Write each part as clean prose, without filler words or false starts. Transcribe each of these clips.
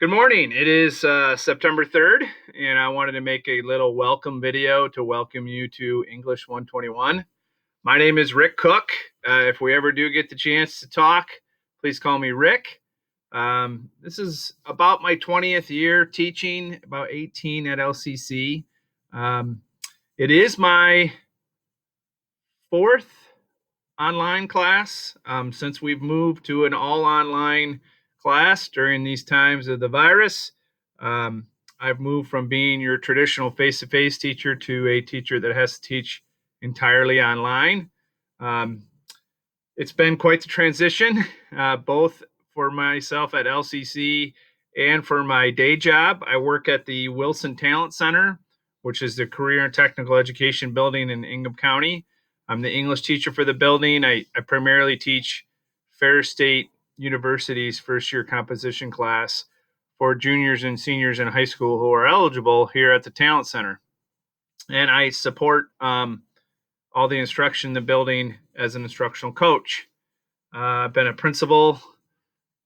Good morning. It is September 3rd, and I wanted to make a little welcome video to welcome you to English 121. My name is Rick Cook. If we ever do get the chance to talk, please call me Rick. This is about my 20th year teaching, about 18 at LCC. It is my fourth online class since we've moved to an all online class during these times of the virus. I've moved from being your traditional face-to-face teacher to a teacher that has to teach entirely online. It's been quite the transition, both for myself at LCC and for my day job. I work at the Wilson Talent Center, which is the Career and Technical Education building in Ingham County. I'm the English teacher for the building. I primarily teach Ferris State University's first year composition class for juniors and seniors in high school who are eligible here at the Talent Center. And I support all the instruction in the building as an instructional coach. I've been a principal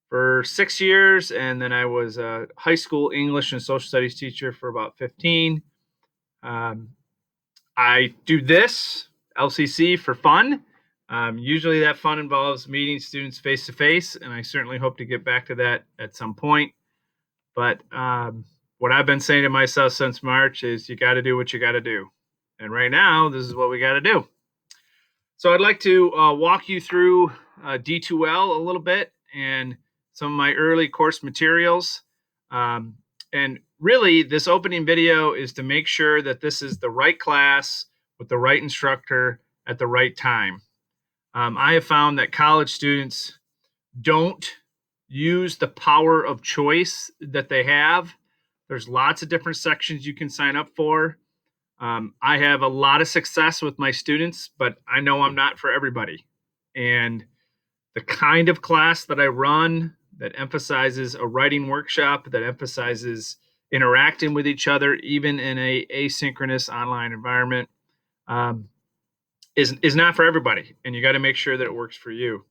for 6 years, and then I was a high school English and social studies teacher for about 15. I do this, LCC, for fun. Usually that fun involves meeting students face to face, and I certainly hope to get back to that at some point. But what I've been saying to myself since March is you got to do what you got to do. And right now, this is what we got to do. So I'd like to walk you through D2L a little bit and some of my early course materials. And really, this opening video is to make sure that this is the right class with the right instructor at the right time. I have found that college students don't use the power of choice that they have. There's lots of different sections you can sign up for. I have a lot of success with my students, but I know I'm not for everybody. And the kind of class that I run that emphasizes a writing workshop, that emphasizes interacting with each other, even in a asynchronous online environment, is not for everybody. And you got to make sure that it works for you.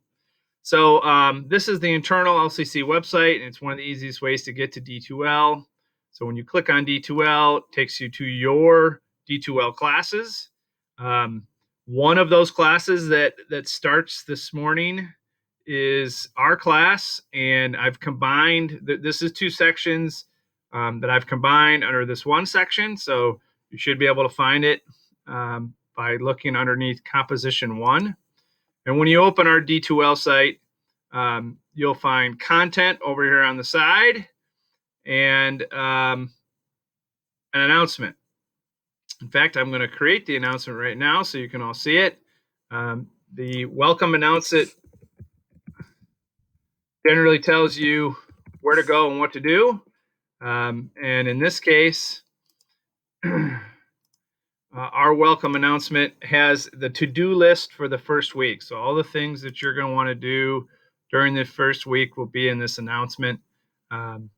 So this is the internal LCC website, and it's one of the easiest ways to get to D2L. So when you click on D2L, it takes you to your D2L classes. One of those classes that starts this morning is our class, and I've combined, this is two sections that I've combined under this one section, so you should be able to find it by looking underneath Composition 1. And when you open our D2L site, you'll find content over here on the side and an announcement. In fact, I'm going to create the announcement right now so you can all see it. The welcome announcement generally tells you where to go and what to do. And in this case, our welcome announcement has the to-do list for the first week. So all the things that you're going to want to do during the first week will be in this announcement. Here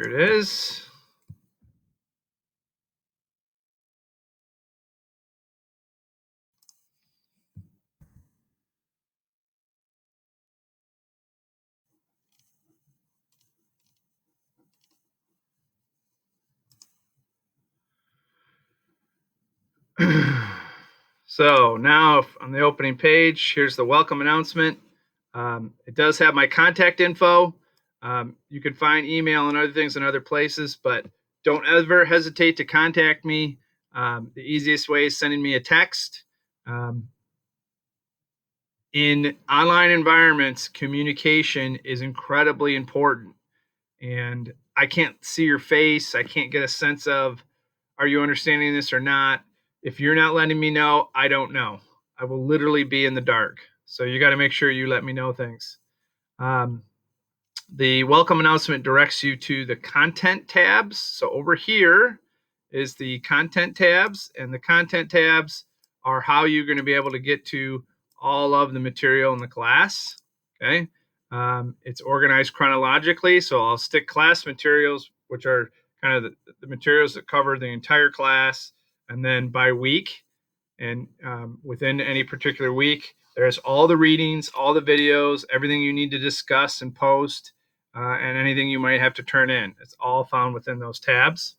it is. So now on the opening page, here's the welcome announcement. It does have my contact info. You can find email and other things in other places, but don't ever hesitate to contact me. The easiest way is sending me a text. In online environments, communication is incredibly important. And I can't see your face. I can't get a sense of, are you understanding this or not? If you're not letting me know, I don't know. I will literally be in the dark. So you got to make sure you let me know things. The welcome announcement directs you to the content tabs. So over here is the content tabs, and the content tabs are how you're going to be able to get to all of the material in the class. Okay. It's organized chronologically. So I'll stick class materials, which are kind of the materials that cover the entire class, and then by week. And within any particular week, There's all the readings, all the videos, everything you need to discuss and post, and anything you might have to turn in. It's all found within those tabs.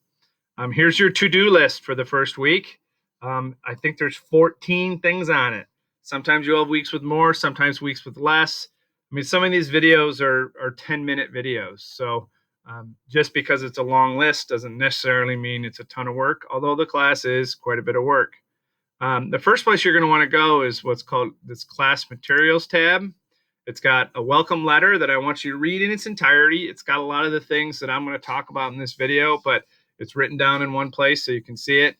Here's your to-do list for the first week. I think there's 14 things on it. Sometimes you'll have weeks with more, sometimes weeks with less. I mean, some of these videos are 10-minute videos. So just because it's a long list doesn't necessarily mean it's a ton of work, although the class is quite a bit of work. The first place you're going to want to go is what's called this class materials tab. It's got a welcome letter that I want you to read in its entirety. It's got a lot of the things that I'm going to talk about in this video, but it's written down in one place so you can see it.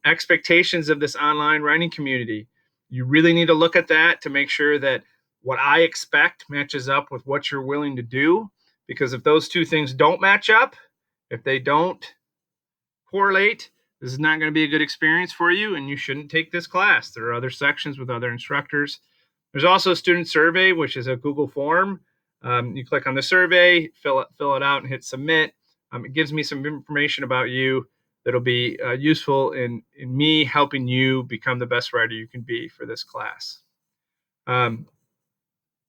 Expectations of this online writing community. You really need to look at that to make sure that what I expect matches up with what you're willing to do. Because if those two things don't match up, if they don't correlate, this is not going to be a good experience for you, and you shouldn't take this class. There are other sections with other instructors. There's also a student survey, which is a Google form. You click on the survey, fill it out, and hit submit. It gives me some information about you that'll be useful in me helping you become the best writer you can be for this class.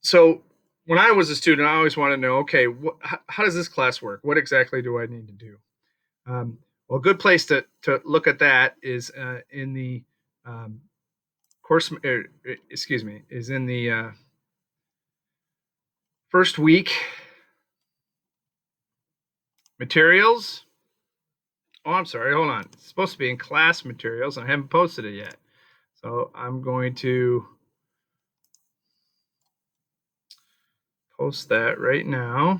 So when I was a student, I always wanted to know, okay, how does this class work? What exactly do I need to do? Well, a good place to look at that is in the is in the first week materials. Oh, I'm sorry, hold on. It's supposed to be in class materials, and I haven't posted it yet. So I'm going to post that right now.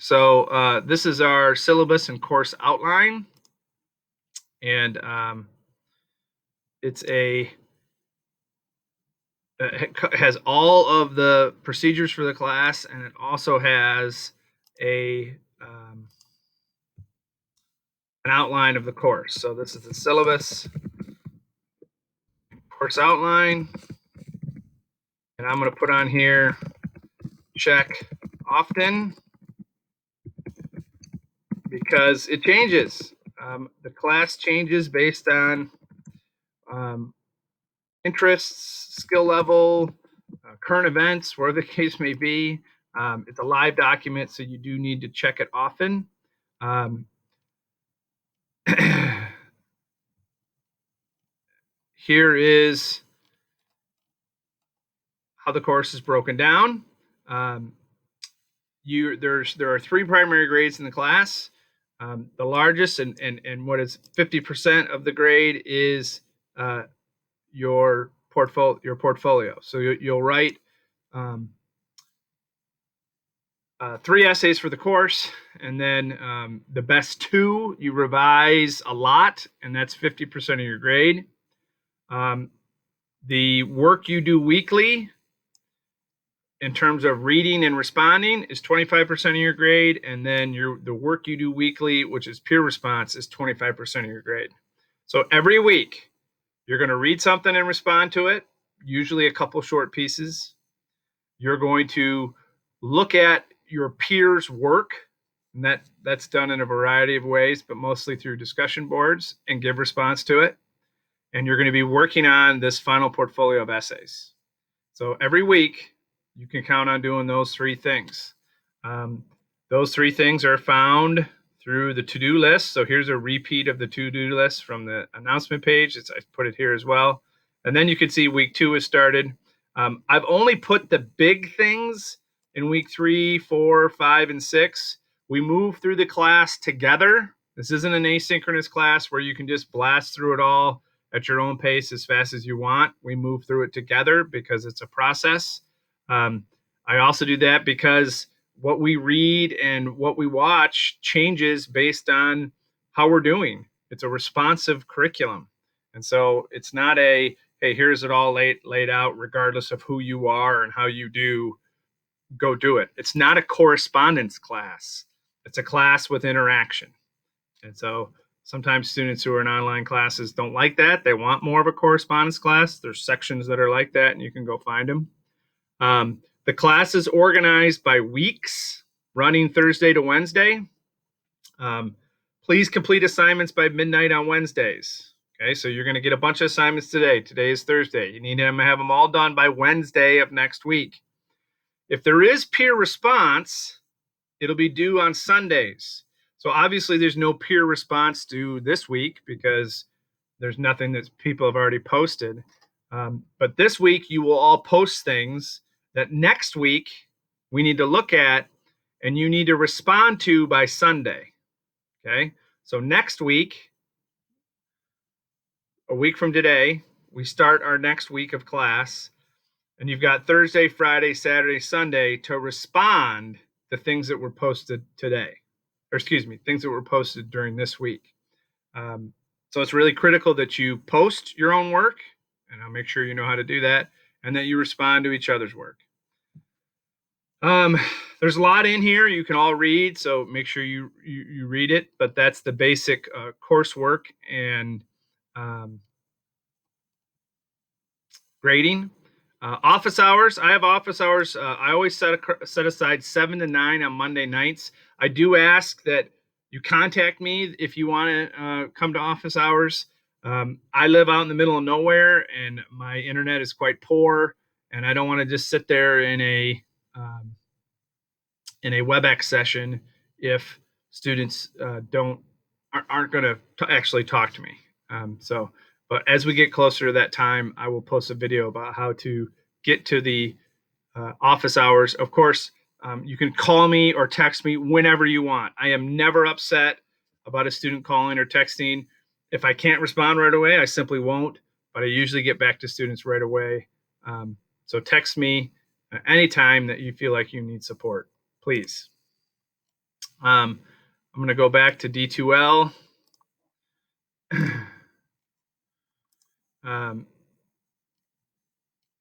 So this is our syllabus and course outline, and it has all of the procedures for the class, and it also has an outline of the course. So this is the syllabus, course outline, and I'm going to put on here, check often, because it changes. The class changes based on interests, skill level, current events, whatever the case may be. It's a live document, so you do need to check it often. Here is how the course is broken down. There are 3 primary grades in the class. The largest and what is 50% of the grade is your portfolio. So you'll write 3 essays for the course, and then the best 2 you revise a lot, and that's 50% of your grade. The work you do weekly in terms of reading and responding is 25% of your grade, and then the work you do weekly, which is peer response, is 25% of your grade. So every week you're going to read something and respond to it, usually a couple short pieces. You're going to look at your peers' work, and that's done in a variety of ways, but mostly through discussion boards, and give response to it. And you're going to be working on this final portfolio of essays. So every week you can count on doing those 3 things. Those 3 things are found through the to-do list. So here's a repeat of the to-do list from the announcement page. I put it here as well. And then you can see week 2 is started. I've only put the big things in week 3, 4, 5, and 6. We move through the class together. This isn't an asynchronous class where you can just blast through it all at your own pace as fast as you want. We move through it together because it's a process. I also do that because what we read and what we watch changes based on how we're doing. It's a responsive curriculum. And so it's not hey, here's it all laid out regardless of who you are and how you do, go do it. It's not a correspondence class. It's a class with interaction. And so sometimes students who are in online classes don't like that. They want more of a correspondence class. There's sections that are like that, and you can go find them. The class is organized by weeks, running Thursday to Wednesday. Please complete assignments by midnight on Wednesdays. Okay, so you're going to get a bunch of assignments today. Today is Thursday. You need to have them all done by Wednesday of next week. If there is peer response, it'll be due on Sundays. So obviously there's no peer response due this week because there's nothing that people have already posted. But this week you will all post things that next week we need to look at and you need to respond to by Sunday. Okay, so next week, a week from today, we start our next week of class, and you've got Thursday, Friday, Saturday, Sunday to respond to things that were posted today, or excuse me, things that were posted during this week. So it's really critical that you post your own work, and I'll make sure you know how to do that, and that you respond to each other's work. There's a lot in here you can all read, so make sure you read it, but that's the basic coursework and grading. Office hours. I have office hours. I always set aside 7 to 9 on Monday nights. I do ask that you contact me if you want to come to office hours. I live out in the middle of nowhere, and my internet is quite poor, and I don't want to just sit there in a WebEx session if students aren't going to actually talk to me. But as we get closer to that time, I will post a video about how to get to the office hours. Of course, you can call me or text me whenever you want. I am never upset about a student calling or texting. If I can't respond right away, I simply won't, but I usually get back to students right away. So text me anytime that you feel like you need support, please. I'm going to go back to D2L.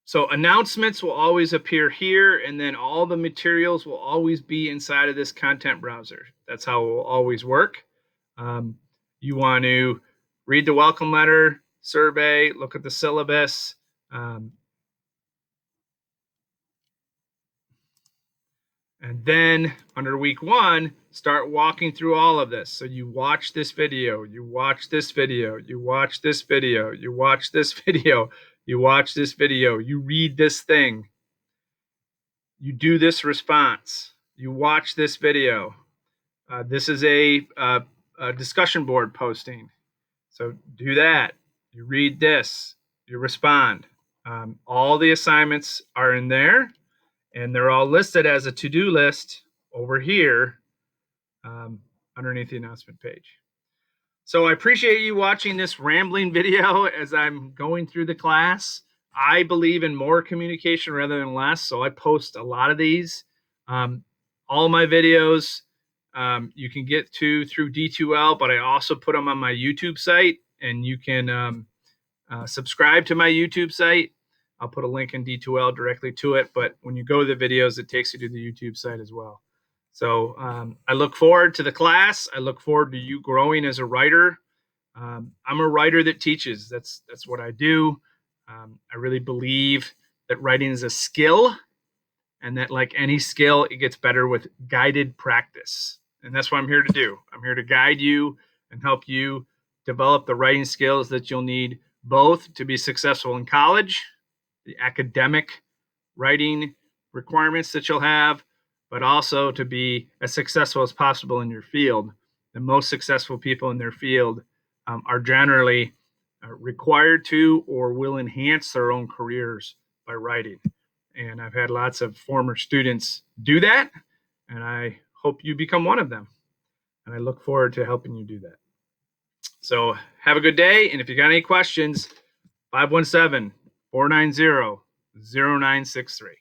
So announcements will always appear here, and then all the materials will always be inside of this content browser. That's how it will always work. You want to read the welcome letter, survey, look at the syllabus. And then under week 1, start walking through all of this. So you watch this video, you watch this video, you watch this video, you watch this video, you watch this video, you read this thing, you do this response, you watch this video. This is a discussion board posting. So do that. You read this, you respond. All the assignments are in there, and they're all listed as a to-do list over here underneath the announcement page. So I appreciate you watching this rambling video as I'm going through the class. I believe in more communication rather than less, so I post a lot of these. All my videos you can get to through D2L, but I also put them on my YouTube site, and you can subscribe to my YouTube site. I'll put a link in D2L directly to it, but when you go to the videos, it takes you to the YouTube site as well. So I look forward to the class. I look forward to you growing as a writer. I'm a writer that teaches. That's what I do. I really believe that writing is a skill, and that like any skill, it gets better with guided practice. And that's what I'm here to do. I'm here to guide you and help you develop the writing skills that you'll need both to be successful in college, the academic writing requirements that you'll have, but also to be as successful as possible in your field. The most successful people in their field are generally required to or will enhance their own careers by writing. And I've had lots of former students do that, and I hope you become one of them. And I look forward to helping you do that. So have a good day, and if you got any questions, 517-490-0963.